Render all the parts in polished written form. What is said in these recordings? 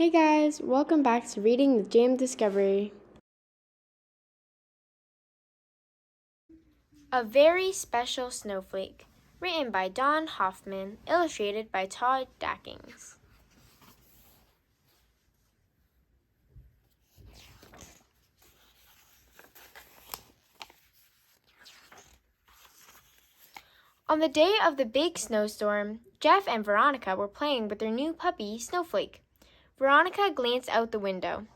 Hey guys, welcome back to Reading the Jam Discovery. A Very Special Snowflake, written by Don Hoffman, illustrated by Todd Dackings. On the day of the big snowstorm, Jeff and Veronica were playing with their new puppy, Snowflake. Veronica glanced out the window.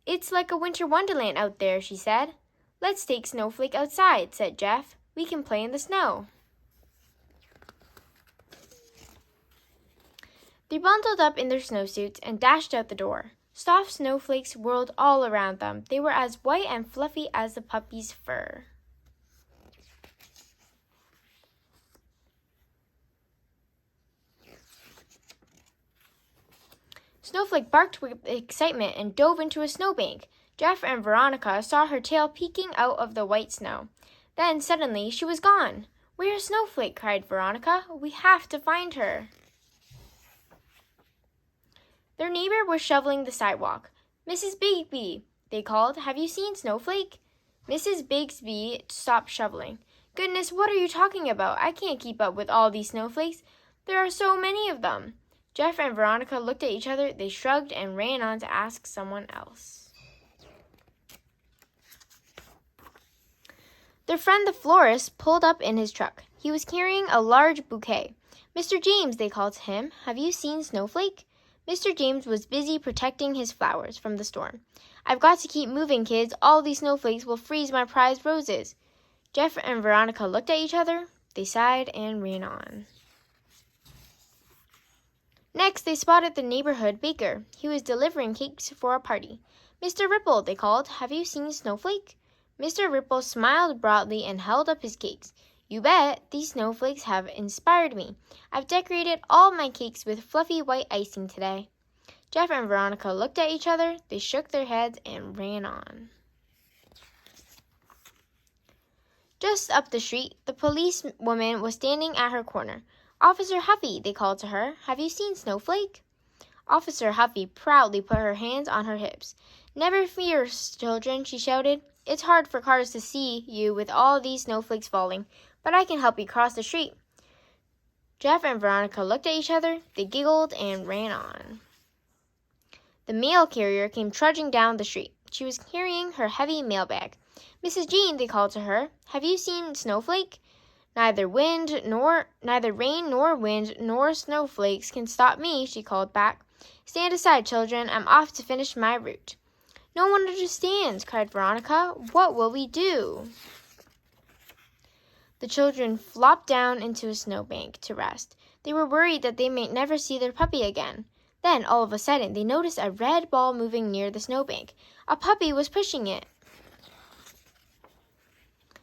"It's like a winter wonderland out there," she said. "Let's take Snowflake outside," said Jeff. "We can play in the snow." They bundled up in their snowsuits and dashed out the door. Soft snowflakes whirled all around them. They were as white and fluffy as the puppy's fur. Snowflake barked with excitement and dove into a snowbank. Jeff and Veronica saw her tail peeking out of the white snow. Then suddenly she was gone. "Where's Snowflake?" cried Veronica. "We have to find her." Their neighbor was shoveling the sidewalk. "Mrs. Bigsby," they called, "have you seen Snowflake?" Mrs. Bigsby stopped shoveling. "Goodness, what are you talking about? I can't keep up with all these snowflakes. There are so many of them." Jeff and Veronica looked at each other. They shrugged and ran on to ask someone else. Their friend the florist pulled up in his truck. He was carrying a large bouquet. "Mr. James," they called to him, "have you seen Snowflake?" Mr. James was busy protecting his flowers from the storm. "I've got to keep moving, kids. All these snowflakes will freeze my prized roses." Jeff and Veronica looked at each other. They sighed and ran on. Next, they spotted the neighborhood baker. He was delivering cakes for a party. "Mr. Ripple," they called, "have you seen Snowflake?" Mr. Ripple smiled broadly and held up his cakes. "You bet. These snowflakes have inspired me. I've decorated all my cakes with fluffy white icing today." Jeff and Veronica looked at each other. They shook their heads and ran on. Just up the street, the policewoman was standing at her corner. "Officer Huffy," they called to her, "have you seen Snowflake?" Officer Huffy proudly put her hands on her hips. "Never fear, children," she shouted. "It's hard for cars to see you with all these snowflakes falling, but I can help you cross the street." Jeff and Veronica looked at each other. They giggled and ran on. The mail carrier came trudging down the street. She was carrying her heavy mailbag. "Mrs. Jean," they called to her, "have you seen Snowflake?" Neither rain nor wind nor snowflakes can stop me," she called back. "Stand aside, children. I'm off to finish my route." "No one understands," cried Veronica. "What will we do?" The children flopped down into a snowbank to rest. They were worried that they might never see their puppy again. Then, all of a sudden, they noticed a red ball moving near the snowbank. A puppy was pushing it.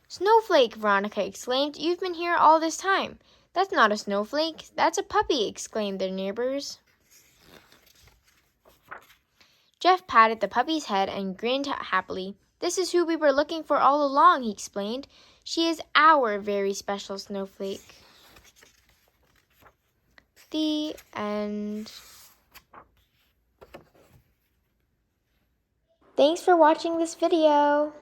"Snowflake!" Veronica exclaimed. "You've been here all this time." "That's not a snowflake. That's a puppy!" exclaimed their neighbors. Jeff patted the puppy's head and grinned happily. "This is who we were looking for all along," he explained. "She is our very special snowflake." The end. Thanks for watching this video.